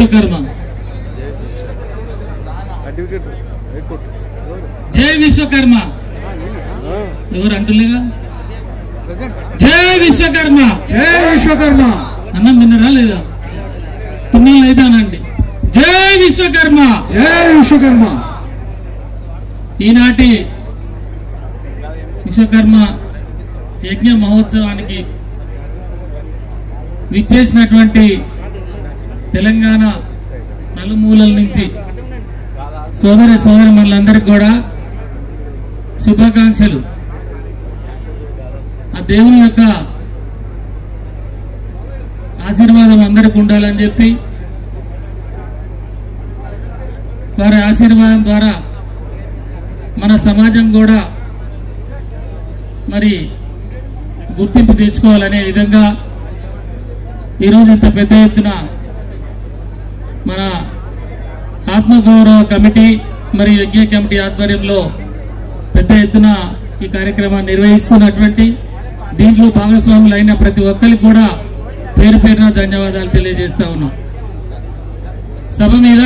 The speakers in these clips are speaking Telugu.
విశ్వకర్మ, జై విశ్వకర్మ. ఎవరు అంటులేగా? జై విశ్వకర్మ, జై విశ్వకర్మ. అన్నం తిన్నారా లేదా? తిన్నాళ్ళు అయితేనండి. జై విశ్వకర్మ, జై విశ్వకర్మ. ఈనాటి విశ్వకర్మ యజ్ఞ మహోత్సవానికి విచ్చేసినటువంటి తెలంగాణ నలుమూలల నుంచి సోదర సోదరిమణులందరికీ కూడా శుభాకాంక్షలు. ఆ దేవుని యొక్క ఆశీర్వాదం అందరికి ఉండాలని చెప్పి, వారి ఆశీర్వాదం ద్వారా మన సమాజం కూడా మరి గుర్తింపు తెచ్చుకోవాలనే విధంగా ఈరోజు ఇంత పెద్ద ఎత్తున మన ఆత్మగౌరవ కమిటీ మరియు యజ్ఞ కమిటీ ఆధ్వర్యంలో పెద్ద ఎత్తున ఈ కార్యక్రమాన్ని నిర్వహిస్తున్నటువంటి దీంట్లో భాగస్వాములు అయిన ప్రతి ఒక్కరికి కూడా పేరు పేరున ధన్యవాదాలు తెలియజేస్తా ఉన్నాం. సభ మీద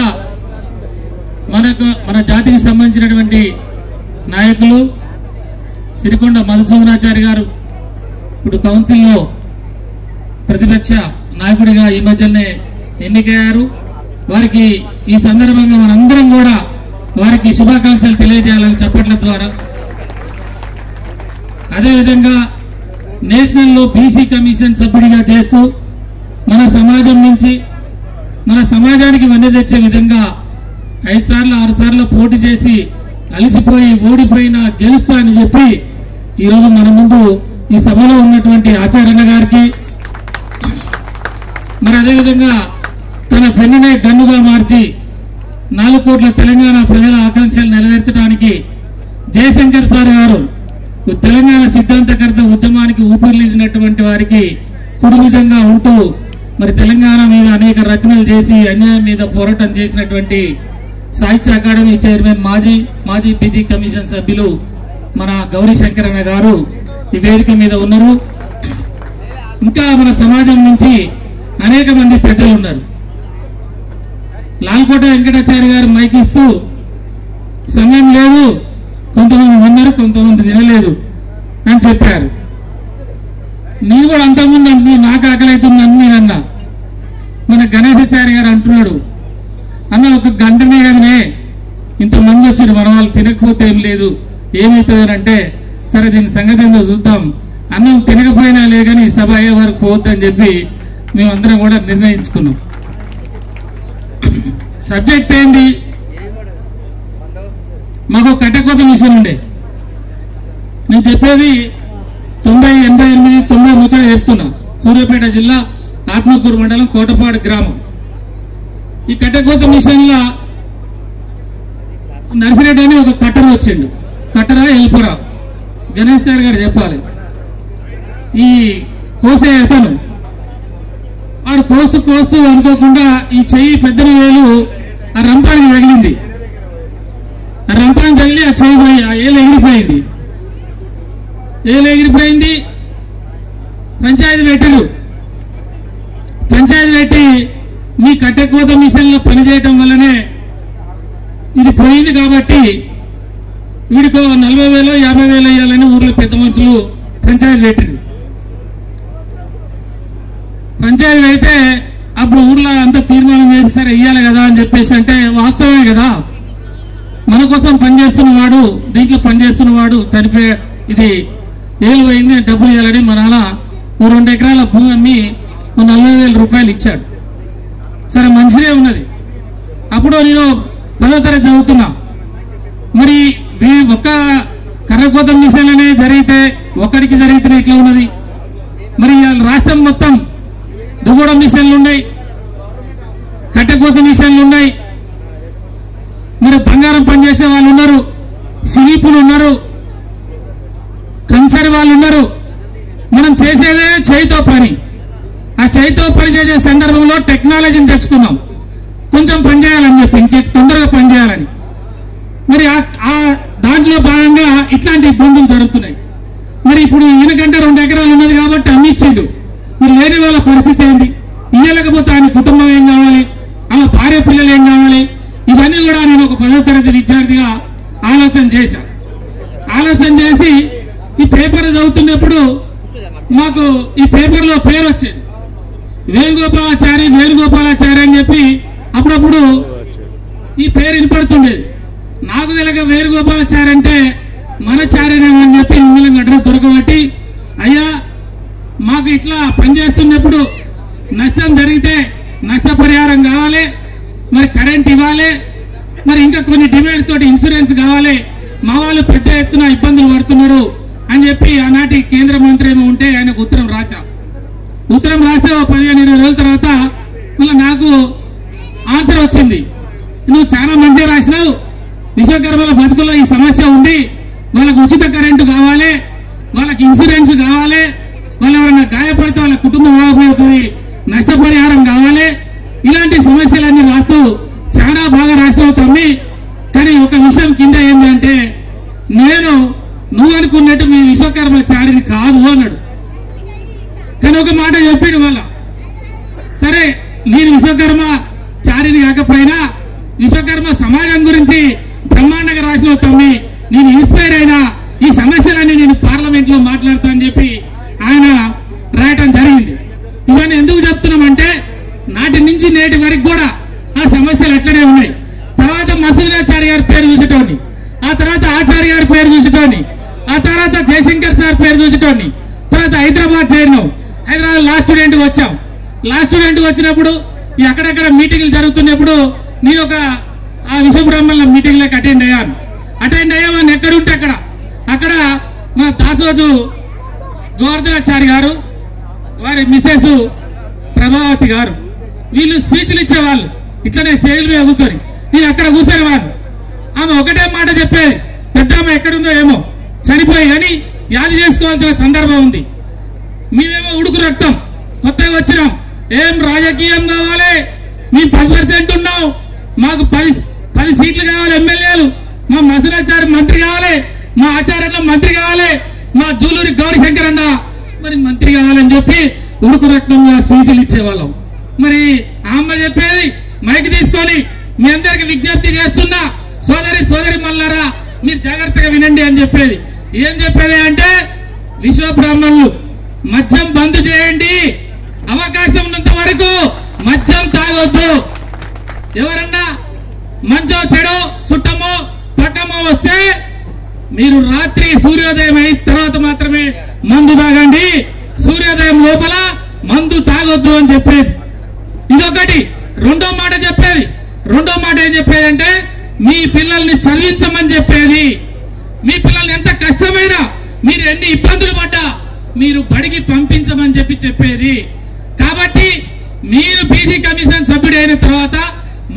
మన జాతికి సంబంధించినటువంటి నాయకులు సిరికొండ మధుసూదనాచారి గారు ఇప్పుడు కౌన్సిల్లో ప్రతిపక్ష నాయకుడిగా ఈ మధ్యనే ఎన్నికయ్యారు. వారికి ఈ సందర్భంగా మనందరం కూడా వారికి శుభాకాంక్షలు తెలియజేయాలని చప్పట్ల ద్వారా, అదేవిధంగా నేషనల్లో బీసీ కమిషన్ సభ్యుడిగా చేస్తూ మన సమాజం నుంచి మన సమాజానికి వన్నె తెచ్చే విధంగా 5 సార్లు 6 సార్లు పోటీ చేసి అలిసిపోయి ఓడిపోయినా గెలుస్తా అని చెప్పి ఈరోజు మన ముందు ఈ సభలో ఉన్నటువంటి ఆచార్యన్న గారికి, మరి అదేవిధంగా తన పెన్నునే గన్నుగా మార్చి 4 కోట్ల తెలంగాణ ప్రజల ఆకాంక్షలు నెరవేర్చడానికి జయశంకర్ సార్ గారు తెలంగాణ సిద్ధాంతకర్త ఉద్యమానికి ఊపిరిలిదినటువంటి వారికి కుడిభుజంగా ఉంటూ మరి తెలంగాణ మీద అనేక రచనలు చేసి అన్యాయం మీద పోరాటం చేసినటువంటి సాహిత్య అకాడమీ చైర్మన్ మాజీ బీసీ కమిషన్ సభ్యులు మన గౌరీ శంకరన్న గారు ఈ వేదిక మీద ఉన్నారు. ఇంకా మన సమాజం నుంచి అనేక మంది పెద్దలు ఉన్నారు. లాల్కోట వెంకటాచారి గారు మైక్ ఇస్తూ సమయం లేదు, కొంతమంది ఉన్నారు కొంతమంది వినలేదు అని చెప్పారు. నేను కూడా అంతకుముందు అంటున్నా నాకు ఆకలి అవుతుందని నేను అన్నా. మన గణేశాచారి గారు అంటున్నాడు, అన్న ఒక గంటనే కదనే ఇంతమంది వచ్చారు, మన వాళ్ళు తినకపోతే ఏం లేదు, ఏమవుతుంది అంటే సరే దీని సంగతి ఏందో చూద్దాం, అన్నం తినకపోయినా లేదని సభ అయ్యే వరకు పోవద్దని చెప్పి మేమందరం కూడా నిర్ణయించుకున్నాం. సబ్జెక్ట్ ఏంది? మాకు కట్టకోత మిషన్ ఉండే. నేను చెప్పేది 90, 88, 90 ముచ్చట చెప్తున్నా. సూర్యాపేట జిల్లా ఆత్మకూరు మండలం కోటపాడు గ్రామం. ఈ కట్టకోత మిషన్లో నర్సిరెడ్డి అని ఒక కట్టరు వచ్చిండు. కట్టరా హెల్పరా గణేష్ సార్ గారు చెప్పాలి. ఈ కోసే అతను ఆడు కోసు అనుకోకుండా ఈ చెయ్యి పెద్దని వేలు ఆ రంపానికి తగిలింది. ఆ రంపానికి తగిలి ఆ చెయ్యి పోయి ఆ ఏలు ఎగిరిపోయింది. పంచాయతీ పెట్టరు. పంచాయతీ పెట్టి మీ కట్టెకోత మిషన్లో పనిచేయటం వల్లనే ఇది పోయింది కాబట్టి వీడికో 40,000 50,000 ఇవ్వాలని ఊర్లో పెద్ద మనుషులు పంచాయతీ పెట్టారు. పంచాయతీ అయితే అప్పుడు ఊర్లో అంతా తీర్మానం చేస్తారు ఇయ్యాలి కదా అని చెప్పేసి. అంటే వాస్తవమే కదా, మన కోసం పనిచేస్తున్నవాడు దీంట్లో పనిచేస్తున్నవాడు చనిపోయే ఇది ఏలు పోయింది డబ్బులు ఇవ్వాలని మా నాన్న 2 ఎకరాల భూమి అమ్మి 40,000 రూపాయలు ఇచ్చాడు. సరే మంచిదే ఉన్నది. అప్పుడు నేను 10వ తరగతి చదువుతున్నా. మరి ఒక్క కర్రకోత మిషన్లనే జరిగితే ఒక్కడికి జరిగితే ఇట్లా ఉన్నది. మరి రాష్ట్రం మొత్తం దువ్వడ మిషన్లు ఉన్నాయి, కట్టెకోత మిషన్లు ఉన్నాయి, మరి బంగారం పనిచేసే వాళ్ళు ఉన్నారు, శిల్పులు ఉన్నారు, కంచరి వాళ్ళు ఉన్నారు. మనం చేసేదే చేయితో పని. ఆ చేయితో పని చేసే సందర్భంలో టెక్నాలజీని తెచ్చుకున్నాం, కొంచెం పనిచేయాలని చెప్పి, ఇంకే తొందరగా పనిచేయాలని. మరి ఆ దాంట్లో భాగంగా ఇట్లాంటి ఇబ్బందులు జరుగుతున్నాయి. మరి ఇప్పుడు ఈయనకంటే 2 ఎకరాలు ఉన్నది కాబట్టి అన్ని ఇచ్చిండు. మరి లేని వాళ్ళ పరిస్థితి ఏంటి? ఇయ్యలేకపోతే ఆయన కుటుంబం ఏం కావాలి? అలా తరగతి విద్యార్థిగా ఆలోచన చేసి ఈ పేపర్ చదువుతున్నప్పుడు మాకు ఈ పేపర్లో పేరు వచ్చేది వేణుగోపాలాచారి అని చెప్పి అప్పుడప్పుడు ఈ పేరు వినపడుతుండేది. నాకు తెలియక వేణుగోపాలాచారి అంటే మన చార్యని చెప్పి మిమ్మల్ని అడ్రస్ దొరకబట్టి, అయ్యా మాకు ఇట్లా పనిచేస్తున్నప్పుడు నష్టం జరిగితే నష్టపరిహారం కావాలి, మరి కరెంట్ ఇవ్వాలి, మరి ఇంకా కొన్ని డిమాండ్స్ తోటి ఇన్సూరెన్స్ కావాలి, మా వాళ్ళు పెద్ద ఎత్తున ఇబ్బందులు పడుతున్నారు అని చెప్పి ఆనాటి కేంద్ర మంత్రి ఏమో ఉంటే ఆయనకు ఉత్తరం రాస్తే 15-20 రోజుల తర్వాత మళ్ళీ నాకు ఆన్సర్ వచ్చింది. నువ్వు చాలా మంచిగా రాసినావు, విశ్వకర్మల బతుకుల్లో ఈ సమస్య ఉంది, వాళ్ళకు ఉచిత కరెంటు కావాలి, వాళ్ళకి ఇన్సూరెన్స్ కావాలి, వాళ్ళు ఎవరైనా గాయపడితే వాళ్ళ కుటుంబం ఆగిపోతుంది, నష్టపరిహారం కావాలి, ఇలాంటి సమస్యలన్నీ రాస్తూ చాలా బాగా రాసినావు తమ్మి. కానీ ఒక విషయం కింద ఏంటంటే నువ్వు అనుకున్నట్టు మీ విశ్వకర్మచారిని కాదు అన్నాడు. కానీ ఒక మాట చెప్పిండు వాళ్ళ, సరే నేను విశ్వకర్మచారిని కాకపోయినా విశ్వకర్మ సమాజం గురించి బ్రహ్మాండంగా రాసినావు తమ్మి, నేను ఇన్స్పైర్ అయినా ఈ సమస్యలన్నీ నేను పార్లమెంట్ లో మాట్లాడతా అని చెప్పి ఆయన రాయటం జరిగింది. ఇవన్నీ ఎందుకు చెప్తున్నామంటే నాటి నుంచి నేటి వరకు కూడా ఆ సమస్యలు అట్లనే ఉన్నాయి. తర్వాత మసూదాచారి గారి పేరు చూసేటోని, ఆ తర్వాత ఆచార్య గారి పేరు చూసేటోని, ఆ తర్వాత జయశంకర్ సార్ పేరు చూసేటోని, తర్వాత హైదరాబాద్ చేరినాం, హైదరాబాద్ లా స్టూడెంట్ వచ్చాం. లా స్టూడెంట్ వచ్చినప్పుడు ఈ అక్కడక్కడ మీటింగ్లు జరుగుతున్నప్పుడు నేను ఒక ఆ విశ్వబ్రహ్మణ్యం మీటింగ్లకు అటెండ్ అయ్యామని ఎక్కడుంటే అక్కడ మా దాసోజు గోవర్ధనాచారి గారు, వారి మిసెస్ ప్రభావతి గారు, వీళ్ళు స్పీచ్లు ఇచ్చేవాళ్ళు. ఇట్లనే స్టేజ్ మీద కూర్చొని నేను అక్కడ కూర్చొని వాళ్ళు, ఆమె ఒకటే మాట చెప్పేది, పెద్ద ఆమె ఎక్కడుందో ఏమో చనిపోయి కానీ యాది చేసుకోవాల్సిన సందర్భం ఉంది. మేమేమో ఉడుకు రక్తం కొత్తగా వచ్చినాం, ఏం రాజకీయం కావాలి, మేము 10% ఉన్నాం, మాకు 10 సీట్లు కావాలి, ఎమ్మెల్యేలు, మా మసూదాచారి మంత్రి కావాలి, మా ఆచార్య మంత్రి కావాలి, మా జూలూరి గౌరీశంకర్ అన్న మరి మంత్రి కావాలని చెప్పి ఉడుకు రక్తంగా స్పీచ్లు ఇచ్చేవాళ్ళం. మరి ఆమె చెప్పేది మైక్ తీసుకొని మీ అందరికి విజ్ఞప్తి చేస్తున్నా, సోదరి మల్లారా మీరు జాగ్రత్తగా వినండి అని చెప్పేది. ఏం చెప్పేది అంటే విశ్వ బ్రాహ్మణులు మద్యం బంద్ చేయండి, అవకాశం ఉన్నంత వరకు మద్యం తాగొద్దు, ఎవరన్నా మంచో చెడో చుట్టమో పక్కమో వస్తే మీరు రాత్రి సూర్యోదయం అయిన తర్వాత మాత్రమే మందు తాగండి, సూర్యోదయం లోపల మందు తాగొద్దు అని చెప్పేది. ఇదొకటి. రెండో మాట ఏం చెప్పేది అంటే మీ పిల్లల్ని చదివించమని చెప్పేది. మీ పిల్లల్ని ఎంత కష్టమైనా, మీరు ఎన్ని ఇబ్బందులు పడ్డా మీరు బడికి పంపించమని చెప్పేది. కాబట్టి మీరు బీసీ కమిషన్ సభ్యుడు అయిన తర్వాత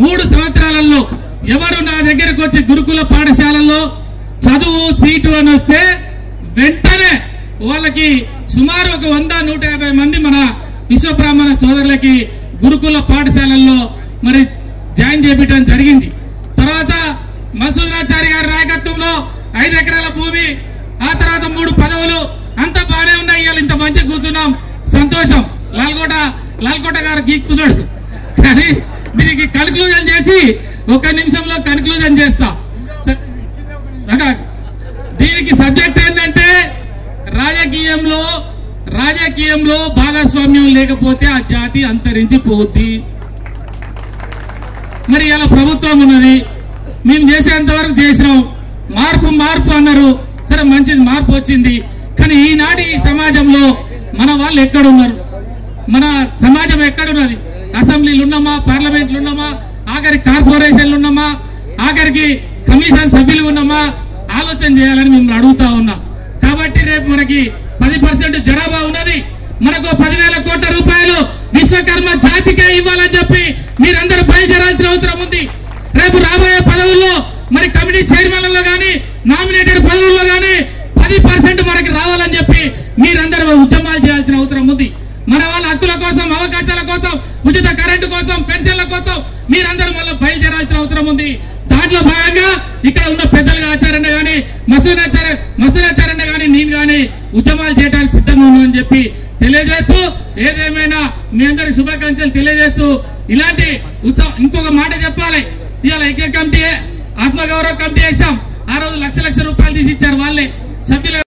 3 సంవత్సరాలలో ఎవరు నా దగ్గరకు వచ్చి గురుకుల పాఠశాలలో చదువు సీటు అని వస్తే వెంటనే వాళ్ళకి సుమారు ఒక 100-150 మంది మన విశ్వబ్రాహ్మణ సోదరులకి గురుకుల పాఠశాలల్లో మరి జాయిన్ చేయించడం జరిగింది. తర్వాత మసూదాచారి గారి నాయకత్వంలో 5 ఎకరాల భూమి, ఆ తర్వాత 3 పదవులు, అంతా బాగానే ఉన్నాయి. ఇవాళ ఇంత మంచిగా కూర్చున్నాం, సంతోషం. లాల్కోట గారు గీక్తున్నాడు, కానీ దీనికి కన్క్లూజన్ చేసి 1 నిమిషంలో కన్క్లూజన్ చేస్తా. దీనికి సబ్జెక్ట్ ఏంటంటే రాజకీయంలో భాగస్వామ్యం లేకపోతే ఆ జాతి అంతరించిపోద్ది. మరి ఇలా ప్రభుత్వం ఉన్నది, మేము చేసేంత వరకు చేసినాం, మార్పు అన్నారు, సరే మంచిది మార్పు వచ్చింది. కానీ ఈనాటి ఈ సమాజంలో మన వాళ్ళు ఎక్కడున్నారు, మన సమాజం ఎక్కడున్నది? అసెంబ్లీలు ఉన్నామా, పార్లమెంట్లు ఉన్నామా, ఆఖరికి కార్పొరేషన్లు ఉన్నామా, ఆఖరికి కమిషన్ సభ్యులు ఉన్నామా? ఆలోచన చేయాలని మిమ్మల్ని అడుగుతా ఉన్నా. కాబట్టి రేపు మనకి 10% జనాభా ఉన్నది, మనకు 10,000 కోట్ల రూపాయలు విశ్వకర్మ జాతికే ఇవ్వాలని చెప్పి మీరందరూ బయలుదేరాల్సిన అవసరం ఉంది. రేపు రాబోయే పదవుల్లో మరి కమిటీ చైర్మన్లలో గానీ నామినేటెడ్ పదవుల్లో గానీ 10% మనకి రావాలని చెప్పి మీరందరూ ఉద్యమాలు చేయాల్సిన అవసరం ఉంది. మన వాళ్ళ హక్కుల కోసం, అవకాశాల కోసం, ఉచిత కరెంటు కోసం, పెన్షన్ల కోసం మీరందరూ మళ్ళీ బయలుదేరాల్సిన అవసరం ఉంది. దాంట్లో భాగంగా ఇక్కడ ఉన్న పెద్దలుగా ఆచార్య గానీ మసూదాచార్య గానీ నేను గానీ ఉద్యమాలు చేయడానికి సిద్ధంగా ఉన్నామని చెప్పి తెలియజేస్తూ, ఏదేమైనా మీ అందరి శుభాకాంక్షలు తెలియజేస్తూ, ఇలాంటి ఉత్సవం ఇంకొక మాట చెప్పాలి. ఇవాళ ఐక్య కమిటీ ఆత్మగౌరవ కమిటీ వేసాం. ఆ రోజు లక్ష రూపాయలు తీసి ఇచ్చారు వాళ్ళే సభ్యులు.